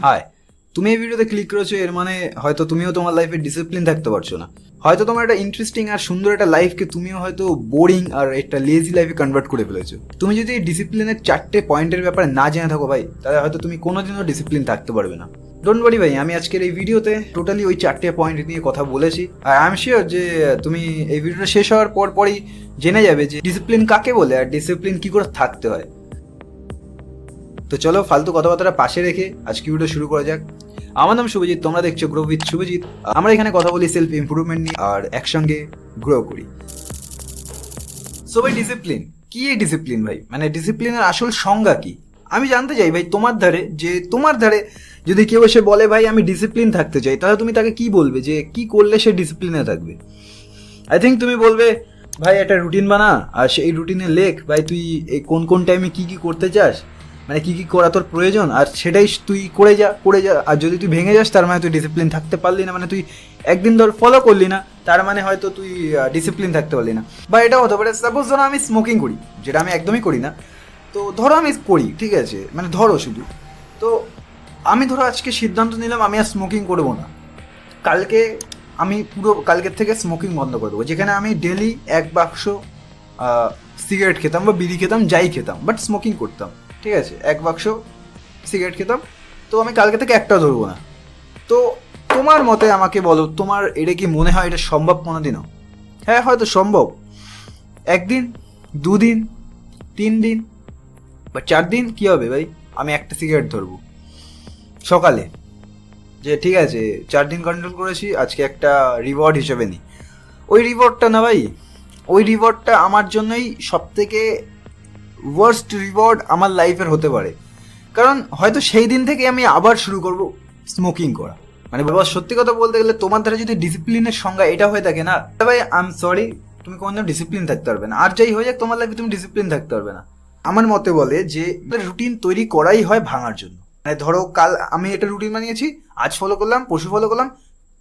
High, তুমি এই ভিডিওতে ক্লিক করেছো, এর মানে হয়তো তুমিও তোমার লাইফে ডিসিপ্লিন থাকতে পারছো না। হয়তো তোমার একটা ইন্টারেস্টিং আর সুন্দর একটা লাইফকে তুমিও হয়তো বোরিং আর একটা লেজি লাইফে কনভার্ট করে ফেলেছো। তুমি যদি এই ডিসিপ্লিনের 4টে পয়েন্টের ব্যাপারে না জেনে থাকো ভাই, তাহলে হয়তো তুমি কোনোদিনও ডিসিপ্লিন থাকতে পারবে না। ডোন্ট ওয়ারি ভাই, আমি আজকের এই ভিডিওতে টোটালি ওই 4টে পয়েন্ট নিয়ে কথা বলেছি। আর আই এম শিওর যে তুমি এই ভিডিওটা শেষ হওয়ার পরই জেনে যাবে যে ডিসিপ্লিন কাকে বলে আর ডিসিপ্লিন কি করে থাকতে হয়। তো চলো ফালতু কথাবার্তা পাশে রেখে আজকে ভিডিও শুরু করা যাক। আমার নাম শুভজিৎ, তোমরা দেখছো গ্রো উইথ শুভজিৎ। আমরা এখানে কথা বলি সেলফ ইমপ্রুভমেন্ট নিয়ে আর একসঙ্গে গ্রো করি। সো ভাই, ডিসিপ্লিন কি? এই ডিসিপ্লিন ভাই, মানে ডিসিপ্লিনের আসল সংজ্ঞা কি? আমি জানতে চাই ভাই তোমার ধারে যদি কেউ এসে বলে ভাই আমি ডিসিপ্লিন থাকতে চাই, তাহলে তুমি তাকে কি বলবে, যে কি করলে সে ডিসিপ্লিনে থাকবে? আই থিঙ্ক তুমি বলবে ভাই একটা রুটিন বানা, আর সেই রুটিনে লেখ ভাই তুই এই কোন কোন টাইমে কি কি করতে চাস, মানে কি কি করা তোর প্রয়োজন, আর সেটাই তুই করে যা। আর যদি তুই ভেঙে যাস তার মানে তুই ডিসিপ্লিন থাকতে পারলি না, মানে তুই একদিন ধর ফলো করলি না, তার মানে হয়তো তুই ডিসিপ্লিন থাকতে পারলি না। বা এটাও হতে পারে, সাপোজ ধরো আমি স্মোকিং করি, যেটা আমি একদমই করি না, তো ধরো আমি করি, ঠিক আছে, মানে ধরো শুধু, তো আমি ধরো আজকে সিদ্ধান্ত নিলাম আমি আর স্মোকিং করবো না। আমি কালকের থেকে স্মোকিং বন্ধ করে দেবো, যেখানে আমি ডেলি 1 বাক্স সিগারেট খেতাম বা বিড়ি খেতাম, যাই খেতাম, বাট স্মোকিং করতাম, ঠিক আছে, 1 বাক্স সিগারেট খেতাম, তো আমি কালকে থেকে একটাও ধরবো না। তো তোমার মতে আমাকে বলো, তোমার এটা কি মনে হয় এটা সম্ভব কোনোদিনও? হ্যাঁ, হয়তো সম্ভব, 1 দিন, 2 দিন, 3 দিন বা 4 দিন। কী হবে ভাই, আমি একটা সিগারেট ধরবো সকালে, যে ঠিক আছে 4 দিন কন্ট্রোল করেছি, আজকে একটা রিওয়ার্ড হিসেবে নিই। ওই রিওয়ার্ডটা আমার জন্যই সবথেকে ওয়ার্স্ট রিওয়ার্ড আমার লাইফের হতে পারে, কারণ হয়তো সেই দিন থেকে আমি আবার শুরু করব স্মোকিং করা। মানে বাবা, সত্যি কথা বলতে গেলে তোমার দ্বারা যদি ডিসিপ্লিনের সংজ্ঞা এটা হয়ে থাকে না, ভাই আই এম সরি, তুমি কোনোদিন ডিসিপ্লিন থাকতে পারবে না। আর যাই হয়ে যাক তোমার লাইফে, তুমি ডিসিপ্লিন থাকতে পারবে না। আমার মতে বলে যে রুটিন তৈরি করাই হয় ভাঙার জন্য। মানে ধরো কাল আমি একটা রুটিন বানিয়েছি, আজ ফলো করলাম, পরশু ফলো করলাম,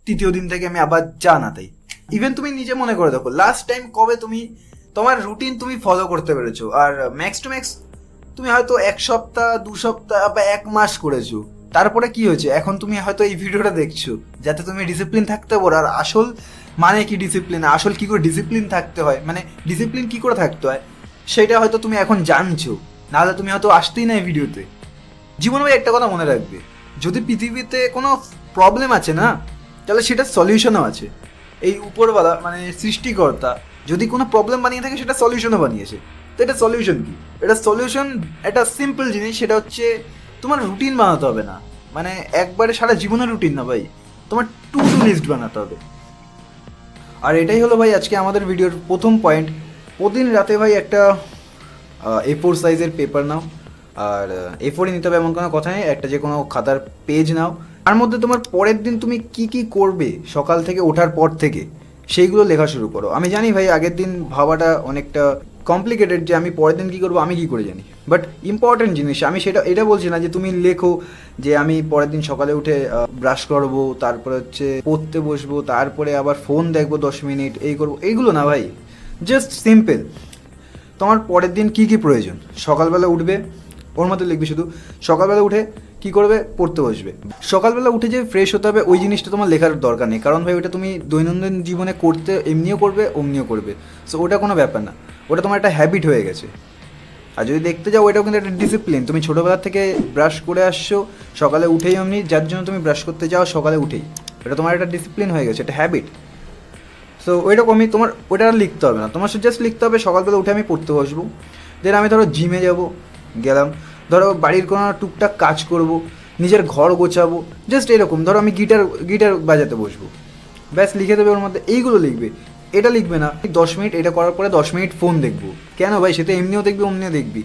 তৃতীয় দিন থেকে আমি আবার যা না তাই। ইভেন তুমি নিজে মনে করে দেখো লাস্ট টাইম কবে তুমি তোমার রুটিন তুমি ফলো করতে পেরেছো। আর ম্যাক্স টু ম্যাক্স তুমি হয়তো 1 সপ্তাহ, 2 সপ্তাহ বা 1 মাস করেছো। তারপরে কি হয়েছে, এখন তুমি হয়তো এই ভিডিওটা দেখছো যাতে তুমি ডিসিপ্লিন থাকতে পারো। আর আসল মানে কি ডিসিপ্লিন, আসল কি করে ডিসিপ্লিন থাকতে হয়, মানে ডিসিপ্লিন কি করে থাকতে হয় সেটা হয়তো তুমি এখন জানছো, নাহলে তুমি হয়তো আসতেই না এই ভিডিওতে। জীবনে ভাই একটা কথা মনে রাখবে, যদি পৃথিবীতে কোনো প্রবলেম আছে না, তাহলে সেটার সলিউশনও আছে। এই উপরওয়ালা মানে সৃষ্টিকর্তা যদি কোনো প্রবলেম বানিয়ে থাকে, সেটা সলিউশনও বানিয়েছে। তো এটা সলিউশন কি? এটা সলিউশন একটা সিম্পল জিনিস, সেটা হচ্ছে তোমার রুটিন বানাতে হবে না, মানে একবারে সারা জীবনের রুটিন না ভাই, তোমার টু ডু লিস্ট বানাতে হবে। আর এটাই হলো ভাই আজকে আমাদের ভিডিওর প্রথম পয়েন্ট। প্রতিদিন রাতে ভাই একটা A4 সাইজের পেপার নাও, আর A4 নিতে হবে এমন কোনো কথা নেই, একটা যে কোনো খাতার পেজ নাও। তার মধ্যে তোমার পরের দিন তুমি কি কি করবে সকাল থেকে ওঠার পর থেকে, সেইগুলো লেখা শুরু করো। আমি জানি ভাই আগের দিন ভাবাটা অনেকটা কমপ্লিকেটেড, যে আমি পরের দিন কী করবো আমি কী করে জানি, বাট ইম্পর্টেন্ট জিনিস। আমি এটা বলছি না যে তুমি লেখো যে আমি পরের দিন সকালে উঠে ব্রাশ করবো, তারপরে হচ্ছে পড়তে বসবো, তারপরে আবার ফোন দেখবো 10 মিনিট, এই করবো, এইগুলো না ভাই। জাস্ট সিম্পল তোমার পরের দিন কী কী প্রয়োজন, সকালবেলা উঠবে, ওর মধ্যে লিখবে শুধু সকালবেলা উঠে কী করবে, পড়তে বসবে। সকালবেলা উঠে যে ফ্রেশ হতে হবে ওই জিনিসটা তোমার লেখার দরকার নেই, কারণ ভাই ওটা তুমি দৈনন্দিন জীবনে করতে এমনিও করবে অমনিও করবে, সো ওটা কোনো ব্যাপার না, ওটা তোমার একটা হ্যাবিট হয়ে গেছে। আর যদি দেখতে যাও ওইটাও কিন্তু একটা ডিসিপ্লিন, তুমি ছোটোবেলা থেকে ব্রাশ করে আসছো সকালে উঠেই, অমনি যার জন্য তুমি ব্রাশ করতে যাও সকালে উঠেই, এটা তোমার একটা ডিসিপ্লিন হয়ে গেছে, একটা হ্যাবিট। সো ওইরকমই তোমার ওইটা আর লিখতে হবে না, তোমার জাস্ট লিখতে হবে সকালবেলা উঠে আমি পড়তে বসবো। দেন আমি ধরো জিমে গেলাম, ধরো বাড়ির কোনো টুকটাক কাজ করব, নিজের ঘর গোছাবো, জাস্ট এরকম। ধরো আমি গিটার বাজাতে বসবো, ব্যাস লিখে দেবে ওর মধ্যে, এইগুলো লিখবে। এটা লিখবে না 10 মিনিট এটা করার পরে 10 মিনিট ফোন দেখবো, কেন ভাই, সেটা এমনিও দেখবি অমনিও দেখবি,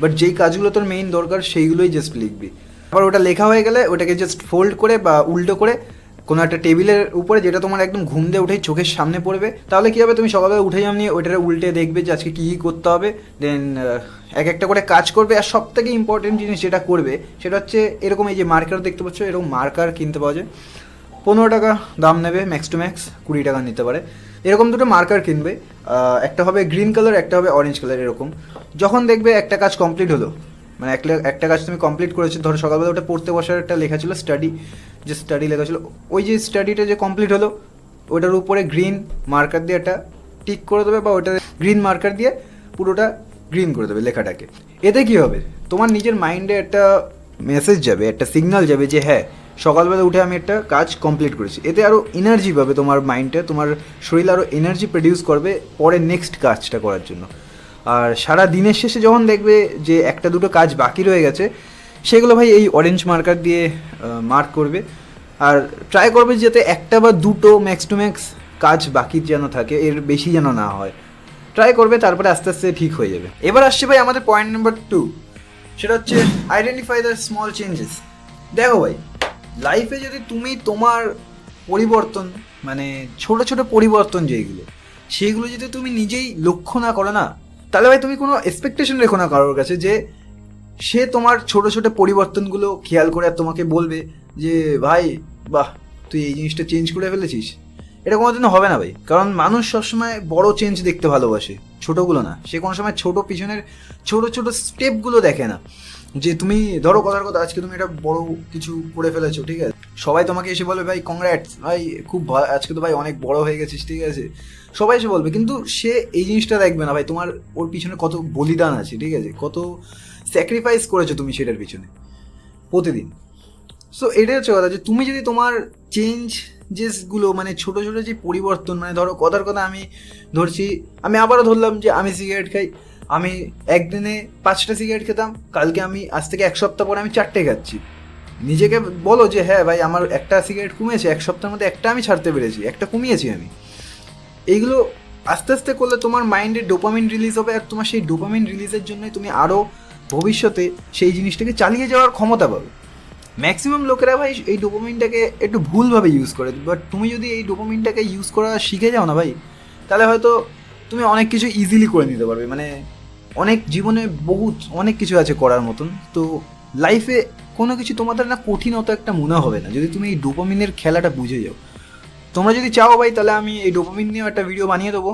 বাট যেই কাজগুলো তোর মেইন দরকার সেইগুলোই জাস্ট লিখবি। আবার ওটা লেখা হয়ে গেলে ওটাকে জাস্ট ফোল্ড করে বা উল্টো করে কোনো একটা টেবিলের উপরে, যেটা তোমার একদম ঘুম দিয়ে উঠেই চোখের সামনে পড়বে, তাহলে কী হবে, তুমি সকালবেলা উঠে নিয়ে ওইটার উল্টে দেখবে যে আজকে কী কী করতে হবে, দেন এক একটা করে কাজ করবে। আর সব থেকে ইম্পর্টেন্ট জিনিস যেটা করবে সেটা হচ্ছে এরকম, এই যে মার্কার দেখতে পাচ্ছ, এরকম মার্কার কিনতে পাওয়া যায়, 15 টাকা দাম নেবে, ম্যাক্স টু ম্যাক্স 20 টাকা নিতে পারে। এরকম দুটো মার্কার কিনবে, একটা হবে গ্রিন কালার, একটা হবে অরেঞ্জ কালার। এরকম যখন দেখবে একটা কাজ কমপ্লিট হলো, মানে একটা কাজ তুমি কমপ্লিট করেছো, ধরো সকালবেলা ওটা পড়তে বসার একটা লেখা ছিল স্টাডি, যে স্টাডি লেখা ছিল, ওই যে স্টাডিটা যে কমপ্লিট হলো ওটার উপরে গ্রিন মার্কার দিয়ে একটা টিক করে দেবে, বা ওটা গ্রিন মার্কার দিয়ে পুরোটা গ্রিন করে দেবে লেখাটাকে। এতে কী হবে, তোমার নিজের মাইন্ডে একটা মেসেজ যাবে, একটা সিগন্যাল যাবে যে হ্যাঁ সকালবেলা উঠে আমি একটা কাজ কমপ্লিট করেছি। এতে আরও এনার্জি পাবে তোমার মাইন্ডে, তোমার শরীর আরও এনার্জি প্রডিউস করবে পরে নেক্সট কাজটা করার জন্য। আর সারা দিনের শেষে যখন দেখবে যে একটা দুটো কাজ বাকি রয়ে গেছে, সেগুলো ভাই এই অরেঞ্জ মার্কার দিয়ে মার্ক করবে, আর ট্রাই করবে যাতে একটা বা দুটো ম্যাক্স টু ম্যাক্স কাজ বাকি যেন থাকে, এর বেশি যেন না হয়। ট্রাই করবে, তারপরে আস্তে আস্তে ঠিক হয়ে যাবে। এবার আসছে ভাই আমাদের পয়েন্ট নাম্বার 2, সেটা হচ্ছে আইডেন্টিফাই দ্য স্মল চেঞ্জেস। দেখো ভাই, লাইফে যদি তুমি তোমার পরিবর্তন, মানে ছোট ছোট পরিবর্তন যেইগুলো, সেইগুলো যদি তুমি নিজেই লক্ষ্য না করো না, তাহলে ভাই তুমি কোনো এক্সপেকটেশন রেখো না কারোর কাছে যে সে তোমার ছোট ছোট পরিবর্তনগুলো খেয়াল করে আর তোমাকে বলবে যে ভাই বাহ তুই এই জিনিসটা চেঞ্জ করে ফেলেছিস। এটা কোনোদিনও হবে না ভাই, কারণ মানুষ সবসময় বড় চেঞ্জ দেখতে ভালোবাসে, ছোটোগুলো না। সে কোনো সময় ছোটো পিছনের ছোট ছোট স্টেপগুলো দেখে না। যে তুমি ধরো কথার কথা, আজকে তুমি এটা বড় কিছু করে ফেলেছো, ঠিক আছে, সবাই তোমাকে এসে বলবে ভাই কংগ্রাটস ভাই, খুব ভালো, আজকে তো ভাই অনেক বড় হয়ে গেছিস, ঠিক আছে, সবাই এসে বলবে। কিন্তু সে এই জিনিসটা দেখবে না ভাই, তোমার ওর পিছনে কত বলিদান আছে, ঠিক আছে, কত স্যাক্রিফাইস করেছো তুমি সেটার পিছনে প্রতিদিন। সো এটাই হচ্ছে কথা, যে তুমি যদি তোমার চেঞ্জেসগুলো, মানে ছোটো ছোটো যে পরিবর্তন, মানে ধরো কথার কথা আমি ধরছি, আমি আবারও ধরলাম যে আমি সিগারেট খাই, আমি একদিনে 5টা সিগারেট খেতাম, কালকে আমি আজ থেকে 1 সপ্তাহ পরে আমি 4টে খাচ্ছি। নিজেকে বলো যে হ্যাঁ ভাই আমার একটা সিগারেট কমেছে, 1 সপ্তাহের মধ্যে একটা আমি ছাড়তে পেরেছি, একটা কমিয়েছি আমি। এইগুলো আস্তে আস্তে করলে তোমার মাইন্ডে ডোপামিন রিলিজ হবে, আর তোমার সেই ডোপামিন রিলিজের জন্যই তুমি আরও ভবিষ্যতে সেই জিনিসটাকে চালিয়ে যাওয়ার ক্ষমতা পাবে। ম্যাক্সিমাম লোকেরা ভাই এই ডোপামিনটাকে একটু ভুলভাবে ইউজ করে, বাট তুমি যদি এই ডোপামিনটাকে ইউজ করা শিখে যাও না ভাই, তাহলে হয়তো তুমি অনেক কিছু ইজিলি করে নিতে পারবে। মানে অনেক জীবনে অনেক কিছু আছে করার মতন। তো লাইফে কোনো কিছু তোমাদের না কঠিনত একটা মনে হবে না, যদি তুমি এই ডোপামিনের খেলাটা বুঝে যাও। তোমরা যদি চাও ভাই, তাহলে আমি এই ডোপামিন নিয়েও একটা ভিডিও বানিয়ে দেবো,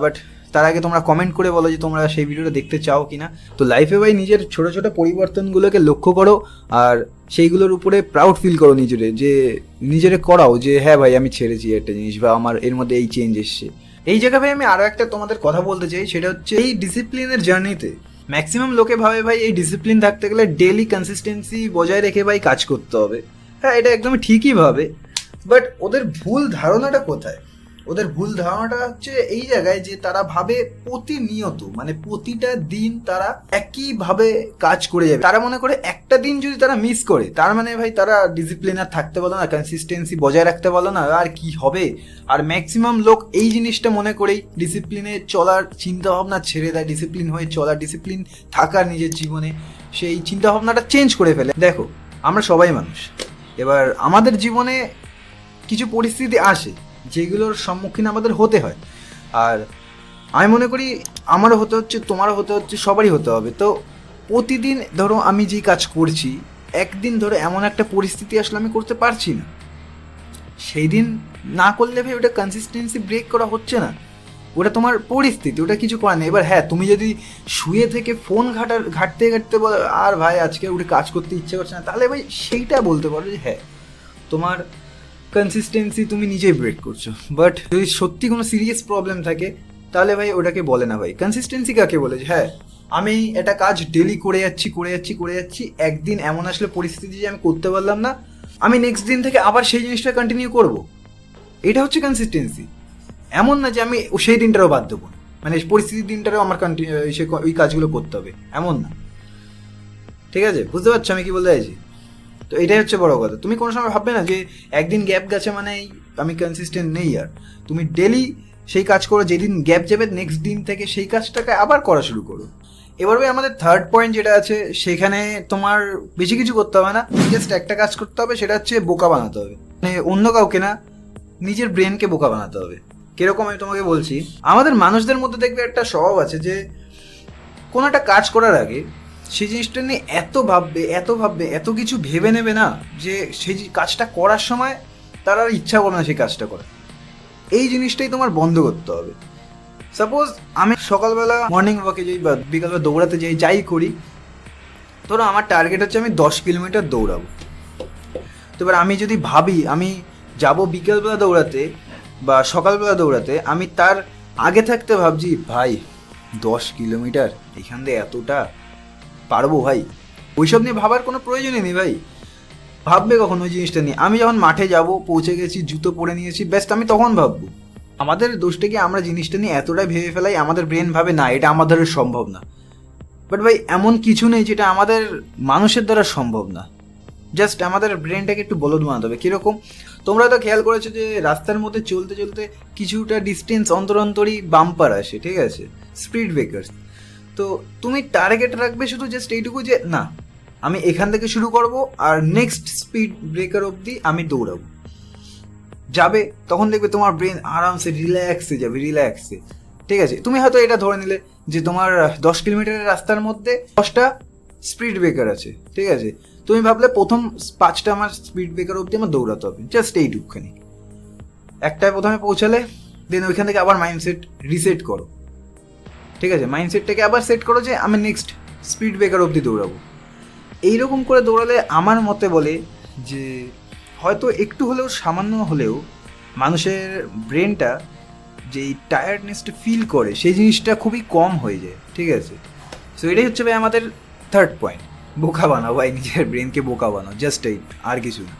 বাট তার আগে তোমরা কমেন্ট করে বলো যে তোমরা সেই ভিডিওটা দেখতে চাও কি না। তো লাইফে ভাই নিজের ছোটো ছোটো পরিবর্তনগুলোকে লক্ষ্য করো, আর সেইগুলোর উপরে প্রাউড ফিল করো নিজেরে করাও যে হ্যাঁ ভাই আমি ছেড়েছি একটা জিনিস, বা আমার এর মধ্যে এই চেঞ্জ এসছে। এই জায়গায় ভাই আমি আরও একটা তোমাদের কথা বলতে চাই, সেটা হচ্ছে এই ডিসিপ্লিনের জার্নিতে ম্যাক্সিমাম লোকে ভাবে ভাই এই ডিসিপ্লিন থাকতে গেলে ডেইলি কনসিস্টেন্সি বজায় রেখে ভাই কাজ করতে হবে। হ্যাঁ, এটা একদমই ঠিকই ভাবে, বাট ওদের ভুল ধারণাটা কোথায়? ওদের ভুল ধারণাটা হচ্ছে এই জায়গায় যে তারা ভাবে প্রতিনিয়ত, মানে প্রতিটা দিন তারা একইভাবে কাজ করে যাবে। তারা মনে করে একটা দিন যদি তারা মিস করে, তার মানে ভাই তারা ডিসিপ্লিনার থাকতে পারলো না, কনসিস্টেন্সি বজায় রাখতে পারলো না, আর কি হবে। আর ম্যাক্সিমাম লোক এই জিনিসটা মনে করেই ডিসিপ্লিনে চলার চিন্তাভাবনা ছেড়ে দেয়, ডিসিপ্লিন হয়ে চলার, ডিসিপ্লিন থাকার নিজের জীবনে সেই চিন্তাভাবনাটা চেঞ্জ করে ফেলে। দেখো, আমরা সবাই মানুষ, এবার আমাদের জীবনে কিছু পরিস্থিতি আসে যেগুলোর সম্মুখীন আমাদের হতে হয়, আর আমি মনে করি আমারও হতে হচ্ছে, তোমারও হতে হচ্ছে, সবারই হতে হবে। তো প্রতিদিন ধরো আমি যেই কাজ করছি, একদিন ধরো এমন একটা পরিস্থিতি আসলে আমি করতে পারছি না, সেই দিন না করলে ভাই ওটা কনসিস্টেন্সি ব্রেক করা হচ্ছে না, ওটা তোমার পরিস্থিতি, ওটা কিছু করার নেই। এবার হ্যাঁ, তুমি যদি শুয়ে থেকে ফোন ঘাঁটতে ঘাঁটতে বলো আর ভাই আজকে উঠে কাজ করতে ইচ্ছে করছে না, তাহলে ভাই সেইটা বলতে পারো যে হ্যাঁ তোমার কনসিস্টেন্সি তুমি নিজেই ব্রেক করছো। বাট যদি সত্যি কোনো সিরিয়াস প্রবলেম থাকে, তাহলে ভাই ওটাকে বলে না ভাই। কনসিস্টেন্সি কাকে বলে? হ্যাঁ, আমি একটা কাজ ডেলি করে যাচ্ছি, একদিন এমন আসলে পরিস্থিতি যে আমি করতে পারলাম না, আমি নেক্সট দিন থেকে আবার সেই জিনিসটা কন্টিনিউ করব, এটা হচ্ছে কনসিস্টেন্সি। এমন না যে আমি সেই দিনটারও বাদ দেবো, মানে পরিস্থিতির দিনটারও আমার ওই কাজগুলো করতে হবে, এমন না। ঠিক আছে, বুঝতে পারছো আমি কি বলতে চাইছি? তো এটাই হচ্ছে বড় কথা। তুমি কোনো সময় ভাববে না যে একদিন গ্যাপ গেছে মানে আমি কনসিস্টেন্ট নেই। আর তুমি ডেলি সেই কাজ করো, যেদিন গ্যাপ যাবে নেক্সট দিন থেকে সেই কাজটাকে আবার করা শুরু করো। এবার ভাই আমাদের থার্ড পয়েন্ট যেটা আছে, সেখানে তোমার বেশি কিছু করতে হবে না, জাস্ট একটা কাজ করতে হবে, সেটা হচ্ছে বোকা বানাতে হবে। মানে অন্য কাউকে না, নিজের ব্রেনকে বোকা বানাতে হবে। কিরকম আমি তোমাকে বলছি, আমাদের মানুষদের মধ্যে দেখবে একটা স্বভাব আছে যে কোনো একটা কাজ করার আগে সেই জিনিসটা নিয়ে এত কিছু ভেবে নেবে না, যে সেই কাজটা করার সময় তার আর ইচ্ছা করবে না সেই কাজটা করা। এই জিনিসটাই তোমার বন্ধ করতে হবে। সাপোজ আমি সকালবেলা মর্নিং ওয়াকে যাই বা বিকালবেলা দৌড়াতে যাই, যাই করি, ধরো আমার টার্গেট হচ্ছে আমি 10 কিলোমিটার দৌড়াবো। তো এবার আমি যদি ভাবি আমি যাব বিকেলবেলা দৌড়াতে বা সকালবেলা দৌড়াতে, আমি তার আগে থাকতে ভাবছি ভাই 10 কিলোমিটার এখান দিয়ে এতটা পারবো ভাই, ওইসব নিয়ে ভাবার কোনো প্রয়োজনই নেই ভাই। ভাববে কখন ওই জিনিসটা নিয়ে? আমি যখন মাঠে যাব, পৌঁছে গেছি, জুতো পরে নিয়েছি, বেস্ট, আমি তখন ভাববো। আমাদের দোষটা কি আমরা জিনিসটা নিয়ে এতটাই ভেবে ফেলাই, আমাদের ব্রেন ভাবে না এটা আমাদের সম্ভব না। বাট ভাই এমন কিছু নেই যেটা আমাদের মানুষের দ্বারা সম্ভব না। জাস্ট আমাদের ব্রেনটাকে একটু বলদ বানাতে হবে। কীরকম, তোমরা তো খেয়াল করেছো যে রাস্তার মধ্যে চলতে চলতে কিছুটা ডিস্টেন্স অন্তর অন্তরই বাম্পার আসে, ঠিক আছে, স্পিড ব্রেকার্স। তো তুমি টার্গেট রাখবে শুধু জাস্ট এইটুকু যে না আমি এখান থেকে শুরু করব আর নেক্সট স্পিড ব্রেকার অবধি আমি দৌড়াবো। যাবে তখন দেখবে তোমার ব্রেন আরামসে রিল্যাক্সে যাবে, রিল্যাক্সে, ঠিক আছে। তুমি হয়তো এটা ধরে নিলে যে তোমার 10 কিলোমিটারের রাস্তার মধ্যে 10টা স্পিড ব্রেকার আছে, ঠিক আছে। তুমি ভাবলে প্রথম 5টা আমার স্পিড ব্রেকার অবধি আমার দৌড়াতে হবে, জাস্ট এইটুকখানি। একটায় প্রথমে পৌঁছালে দেন ওইখান থেকে আবার মাইন্ডসেট রিসেট করো, ঠিক আছে। মাইন্ডসেটটাকে আবার সেট করো যে আমি নেক্সট স্পিড ব্রেকার অবধি দৌড়াবো। এইরকম করে দৌড়ালে আমার মতে বলে যে হয়তো একটু হলেও, সামান্য হলেও মানুষের ব্রেনটা যেই টায়ার্ডনেসটা ফিল করে সেই জিনিসটা খুবই কম হয়ে যায়, ঠিক আছে। সো এটাই হচ্ছে ভাই আমাদের থার্ড পয়েন্ট, বোকা বানাও ভাই, নিজের ব্রেনকে বোকা বানাও, জাস্ট এই, আর কিছু না।